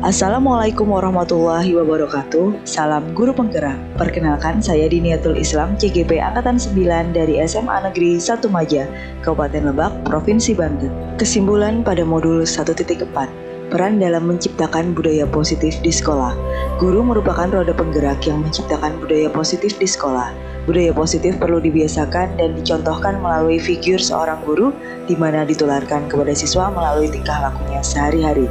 Assalamualaikum warahmatullahi wabarakatuh. Salam guru penggerak. Perkenalkan, saya Diniatul Islam CGP Angkatan 9 dari SMA Negeri 1 Maja, Kabupaten Lebak, Provinsi Banten. Kesimpulan pada modul 1.4. Peran dalam menciptakan budaya positif di sekolah. Guru merupakan roda penggerak yang menciptakan budaya positif di sekolah. Budaya positif perlu dibiasakan dan dicontohkan melalui figur seorang guru, di mana ditularkan kepada siswa melalui tingkah lakunya sehari-hari.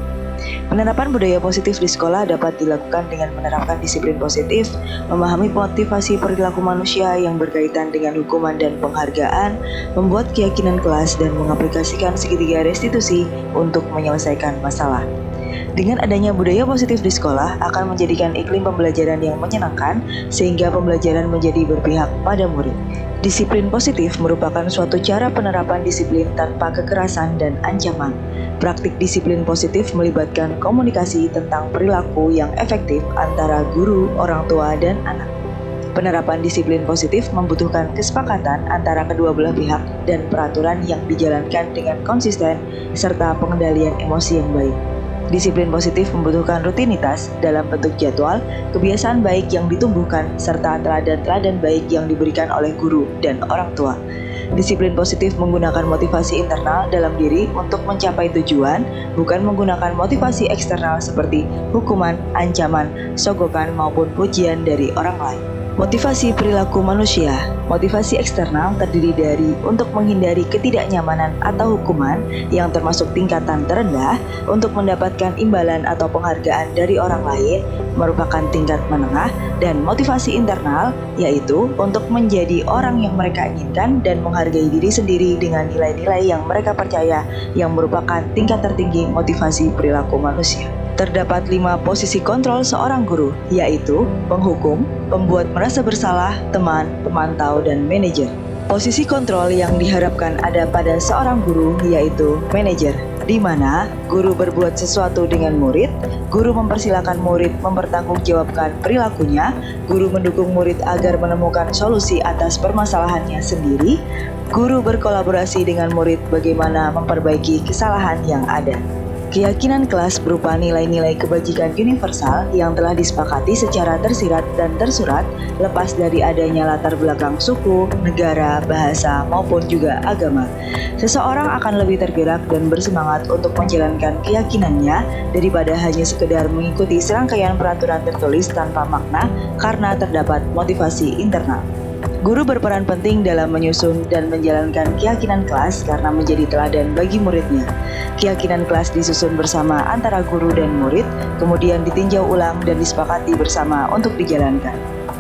Penerapan budaya positif di sekolah dapat dilakukan dengan menerapkan disiplin positif, memahami motivasi perilaku manusia yang berkaitan dengan hukuman dan penghargaan, membuat keyakinan kelas, dan mengaplikasikan segitiga restitusi untuk menyelesaikan masalah. Dengan adanya budaya positif di sekolah akan menjadikan iklim pembelajaran yang menyenangkan sehingga pembelajaran menjadi berpihak pada murid. Disiplin positif merupakan suatu cara penerapan disiplin tanpa kekerasan dan ancaman. Praktik disiplin positif melibatkan komunikasi tentang perilaku yang efektif antara guru, orang tua, dan anak. Penerapan disiplin positif membutuhkan kesepakatan antara kedua belah pihak dan peraturan yang dijalankan dengan konsisten serta pengendalian emosi yang baik. Disiplin positif membutuhkan rutinitas dalam bentuk jadwal, kebiasaan baik yang ditumbuhkan, serta teladan-teladan baik yang diberikan oleh guru dan orang tua. Disiplin positif menggunakan motivasi internal dalam diri untuk mencapai tujuan, bukan menggunakan motivasi eksternal seperti hukuman, ancaman, sogokan, maupun pujian dari orang lain. Motivasi perilaku manusia. Motivasi eksternal terdiri dari untuk menghindari ketidaknyamanan atau hukuman yang termasuk tingkatan terendah, untuk mendapatkan imbalan atau penghargaan dari orang lain merupakan tingkat menengah, dan motivasi internal yaitu untuk menjadi orang yang mereka inginkan dan menghargai diri sendiri dengan nilai-nilai yang mereka percaya yang merupakan tingkat tertinggi motivasi perilaku manusia. Terdapat 5 posisi kontrol seorang guru, yaitu penghukum, pembuat merasa bersalah, teman, pemantau, dan manajer. Posisi kontrol yang diharapkan ada pada seorang guru yaitu manajer, di mana guru berbuat sesuatu dengan murid, guru mempersilahkan murid mempertanggungjawabkan perilakunya, guru mendukung murid agar menemukan solusi atas permasalahannya sendiri, guru berkolaborasi dengan murid bagaimana memperbaiki kesalahan yang ada. Keyakinan kelas berupa nilai-nilai kebajikan universal yang telah disepakati secara tersirat dan tersurat, lepas dari adanya latar belakang suku, negara, bahasa, maupun juga agama. Seseorang akan lebih tergerak dan bersemangat untuk menjalankan keyakinannya daripada hanya sekedar mengikuti serangkaian peraturan tertulis tanpa makna karena terdapat motivasi internal. Guru berperan penting dalam menyusun dan menjalankan keyakinan kelas karena menjadi teladan bagi muridnya. Keyakinan kelas disusun bersama antara guru dan murid, kemudian ditinjau ulang dan disepakati bersama untuk dijalankan.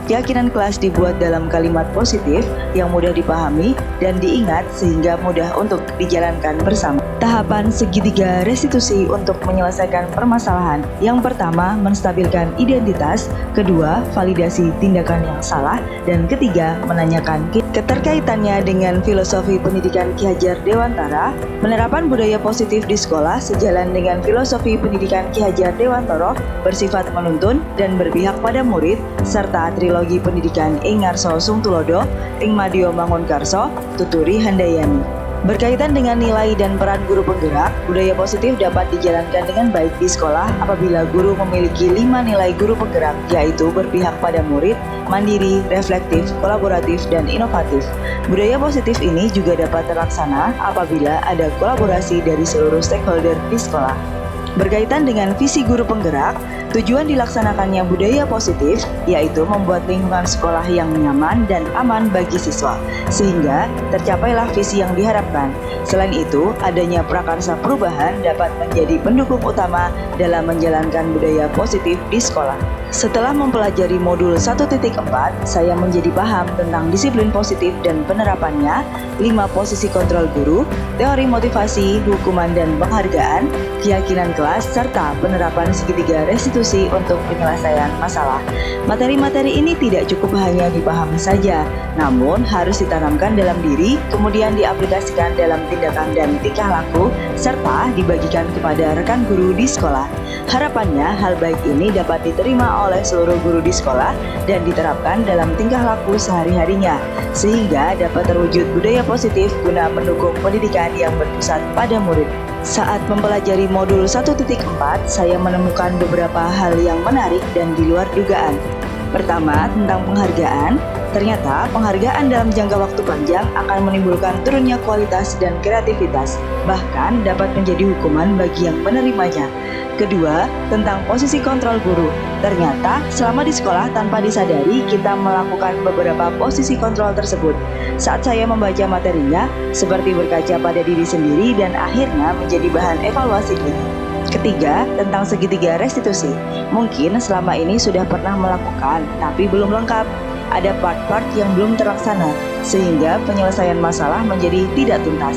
Keyakinan kelas dibuat dalam kalimat positif yang mudah dipahami dan diingat sehingga mudah untuk dijalankan bersama. Tahapan segitiga restitusi untuk menyelesaikan permasalahan. Yang pertama, menstabilkan identitas. Kedua, validasi tindakan yang salah. Dan ketiga, menanyakan keterkaitannya dengan filosofi pendidikan Ki Hajar Dewantara. Penerapan budaya positif di sekolah sejalan dengan filosofi pendidikan Ki Hajar Dewantara bersifat menuntun dan berpihak pada murid, serta trilogi pendidikan Ing Ngarso Sungtulodo, Ing Madio Mangunkarso, Tuturi Handayani. Berkaitan dengan nilai dan peran guru penggerak, budaya positif dapat dijalankan dengan baik di sekolah apabila guru memiliki 5 nilai guru penggerak, yaitu berpihak pada murid, mandiri, reflektif, kolaboratif, dan inovatif. Budaya positif ini juga dapat terlaksana apabila ada kolaborasi dari seluruh stakeholder di sekolah. Berkaitan dengan visi guru penggerak, tujuan dilaksanakannya budaya positif yaitu membuat lingkungan sekolah yang nyaman dan aman bagi siswa, sehingga tercapailah visi yang diharapkan. Selain itu, adanya prakarsa perubahan dapat menjadi pendukung utama dalam menjalankan budaya positif di sekolah. Setelah mempelajari modul 1.4, saya menjadi paham tentang disiplin positif dan penerapannya, 5 posisi kontrol guru, teori motivasi, hukuman dan penghargaan, keyakinan kelas, serta penerapan segitiga restitusi restitusi untuk penyelesaian masalah. Materi-materi ini tidak cukup hanya dipahami saja, namun harus ditanamkan dalam diri, kemudian diaplikasikan dalam tindakan dan tingkah laku, serta dibagikan kepada rekan guru di sekolah. Harapannya, hal baik ini dapat diterima oleh seluruh guru di sekolah dan diterapkan dalam tingkah laku sehari-harinya, sehingga dapat terwujud budaya positif guna mendukung pendidikan yang berpusat pada murid. Saat mempelajari modul 1.4, saya menemukan beberapa hal yang menarik dan di luar dugaan. Pertama, tentang penghargaan. Ternyata penghargaan dalam jangka waktu panjang akan menimbulkan turunnya kualitas dan kreativitas, bahkan dapat menjadi hukuman bagi yang menerimanya. Kedua, tentang posisi kontrol guru. Ternyata selama di sekolah tanpa disadari kita melakukan beberapa posisi kontrol tersebut. Saat saya membaca materinya, seperti berkaca pada diri sendiri dan akhirnya menjadi bahan evaluasi diri. Ketiga, tentang segitiga restitusi. Mungkin selama ini sudah pernah melakukan, tapi belum lengkap. Ada part-part yang belum terlaksana, sehingga penyelesaian masalah menjadi tidak tuntas.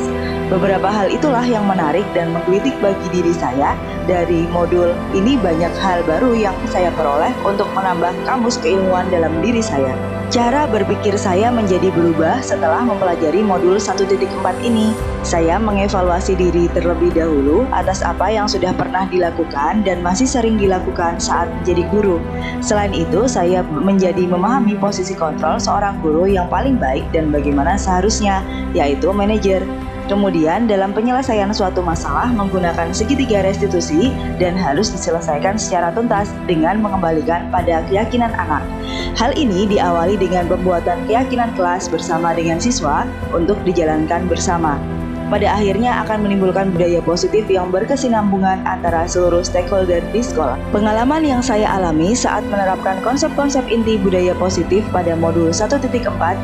Beberapa hal itulah yang menarik dan menggelitik bagi diri saya. Dari modul ini banyak hal baru yang saya peroleh untuk menambah kamus keilmuan dalam diri saya. Cara berpikir saya menjadi berubah setelah mempelajari modul 1.4 ini. Saya mengevaluasi diri terlebih dahulu atas apa yang sudah pernah dilakukan dan masih sering dilakukan saat menjadi guru. Selain itu, saya menjadi memahami posisi kontrol seorang guru yang paling baik dan bagaimana seharusnya, yaitu manajer. Kemudian dalam penyelesaian suatu masalah menggunakan segitiga restitusi dan harus diselesaikan secara tuntas dengan mengembalikan pada keyakinan anak. Hal ini diawali dengan pembuatan keyakinan kelas bersama dengan siswa untuk dijalankan bersama. Pada akhirnya akan menimbulkan budaya positif yang berkesinambungan antara seluruh stakeholder di sekolah. Pengalaman yang saya alami saat menerapkan konsep-konsep inti budaya positif pada modul 1.4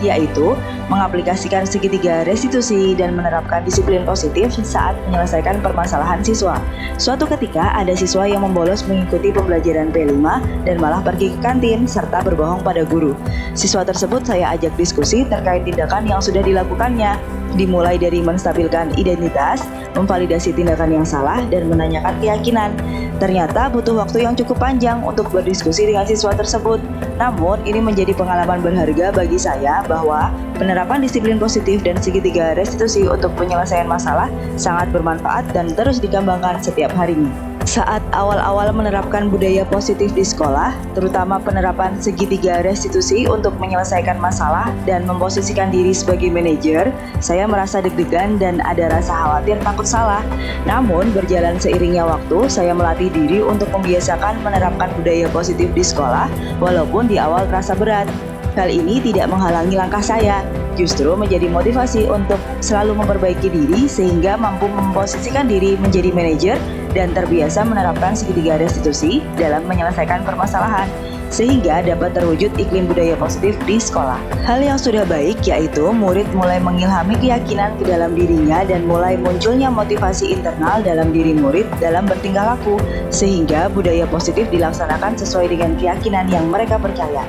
yaitu mengaplikasikan segitiga restitusi dan menerapkan disiplin positif saat menyelesaikan permasalahan siswa. Suatu ketika ada siswa yang membolos mengikuti pembelajaran P5 dan malah pergi ke kantin serta berbohong pada guru. Siswa tersebut saya ajak diskusi terkait tindakan yang sudah dilakukannya, dimulai dari menstabilkan identitas, memvalidasi tindakan yang salah, dan menanyakan keyakinan. Ternyata butuh waktu yang cukup panjang untuk berdiskusi dengan siswa tersebut. Namun, ini menjadi pengalaman berharga bagi saya bahwa penerapan disiplin positif dan segitiga restitusi untuk penyelesaian masalah sangat bermanfaat dan terus dikembangkan setiap harinya. Saat awal-awal menerapkan budaya positif di sekolah, terutama penerapan segitiga restitusi untuk menyelesaikan masalah dan memposisikan diri sebagai manajer, saya merasa deg-degan dan ada rasa khawatir takut salah. Namun, berjalan seiringnya waktu, saya melatih diri untuk membiasakan menerapkan budaya positif di sekolah, walaupun di awal terasa berat. Hal ini tidak menghalangi langkah saya, justru menjadi motivasi untuk selalu memperbaiki diri sehingga mampu memposisikan diri menjadi manajer dan terbiasa menerapkan segitiga restitusi dalam menyelesaikan permasalahan, sehingga dapat terwujud iklim budaya positif di sekolah. Hal yang sudah baik yaitu murid mulai mengilhami keyakinan ke dalam dirinya dan mulai munculnya motivasi internal dalam diri murid dalam bertingkah laku, sehingga budaya positif dilaksanakan sesuai dengan keyakinan yang mereka percaya.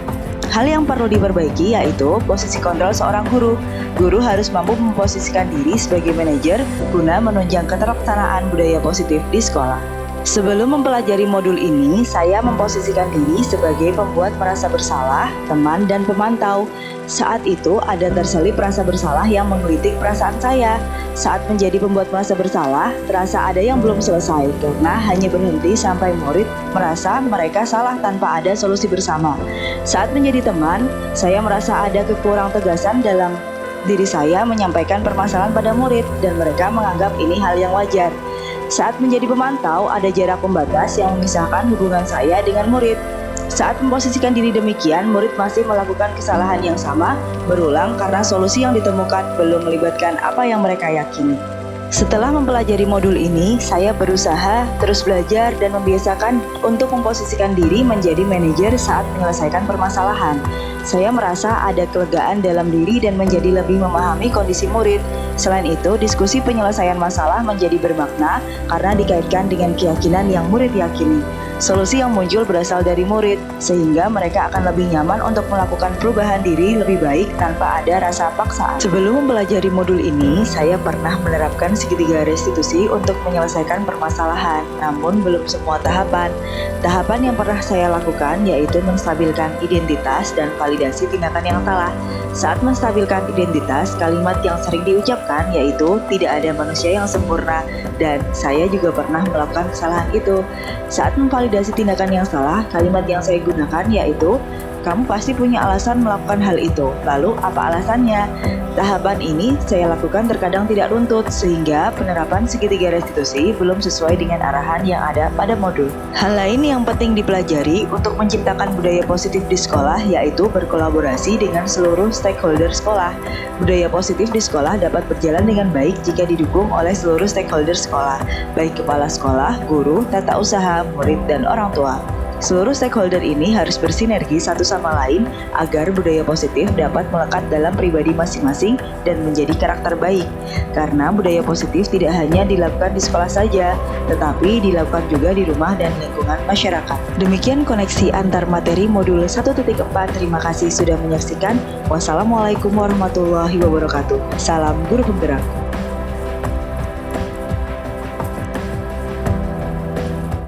Hal yang perlu diperbaiki yaitu posisi kontrol seorang guru. Guru harus mampu memposisikan diri sebagai manajer guna menunjang keterlaksanaan budaya positif di sekolah. Sebelum mempelajari modul ini, saya memposisikan diri sebagai pembuat merasa bersalah, teman, dan pemantau. Saat itu ada terselip rasa bersalah yang menggelitik perasaan saya. Saat menjadi pembuat merasa bersalah, terasa ada yang belum selesai karena hanya berhenti sampai murid merasa mereka salah tanpa ada solusi bersama. Saat menjadi teman, saya merasa ada kekurang tegasan dalam diri saya menyampaikan permasalahan pada murid dan mereka menganggap ini hal yang wajar. Saat menjadi pemantau, ada jarak pembatas yang memisahkan hubungan saya dengan murid. Saat memposisikan diri demikian, murid masih melakukan kesalahan yang sama, berulang karena solusi yang ditemukan belum melibatkan apa yang mereka yakini. Setelah mempelajari modul ini, saya berusaha terus belajar dan membiasakan untuk memposisikan diri menjadi manajer saat menyelesaikan permasalahan. Saya merasa ada kelegaan dalam diri dan menjadi lebih memahami kondisi murid. Selain itu, diskusi penyelesaian masalah menjadi bermakna karena dikaitkan dengan keyakinan yang murid yakini. Solusi yang muncul berasal dari murid, sehingga mereka akan lebih nyaman untuk melakukan perubahan diri lebih baik tanpa ada rasa paksaan. Sebelum mempelajari modul ini, saya pernah menerapkan segitiga restitusi untuk menyelesaikan permasalahan, namun belum semua tahapan. Tahapan yang pernah saya lakukan yaitu menstabilkan identitas dan validasi tindakan yang salah. Saat menstabilkan identitas, kalimat yang sering diucapkan yaitu tidak ada manusia yang sempurna, dan saya juga pernah melakukan kesalahan itu. Saat memvalidasi tindakan yang salah, kalimat yang saya gunakan yaitu kamu pasti punya alasan melakukan hal itu. Lalu apa alasannya? Tahapan ini saya lakukan terkadang tidak runtut, sehingga penerapan segitiga restitusi belum sesuai dengan arahan yang ada pada modul. Hal lain yang penting dipelajari untuk menciptakan budaya positif di sekolah yaitu berkolaborasi dengan seluruh stakeholder sekolah. Budaya positif di sekolah dapat berjalan dengan baik jika didukung oleh seluruh stakeholder sekolah, baik kepala sekolah, guru, tata usaha, murid, dan orang tua. Seluruh stakeholder ini harus bersinergi satu sama lain agar budaya positif dapat melekat dalam pribadi masing-masing dan menjadi karakter baik. Karena budaya positif tidak hanya dilakukan di sekolah saja, tetapi dilakukan juga di rumah dan lingkungan masyarakat. Demikian koneksi antar materi modul 1.4. Terima kasih sudah menyaksikan. Wassalamualaikum warahmatullahi wabarakatuh. Salam guru penggerak.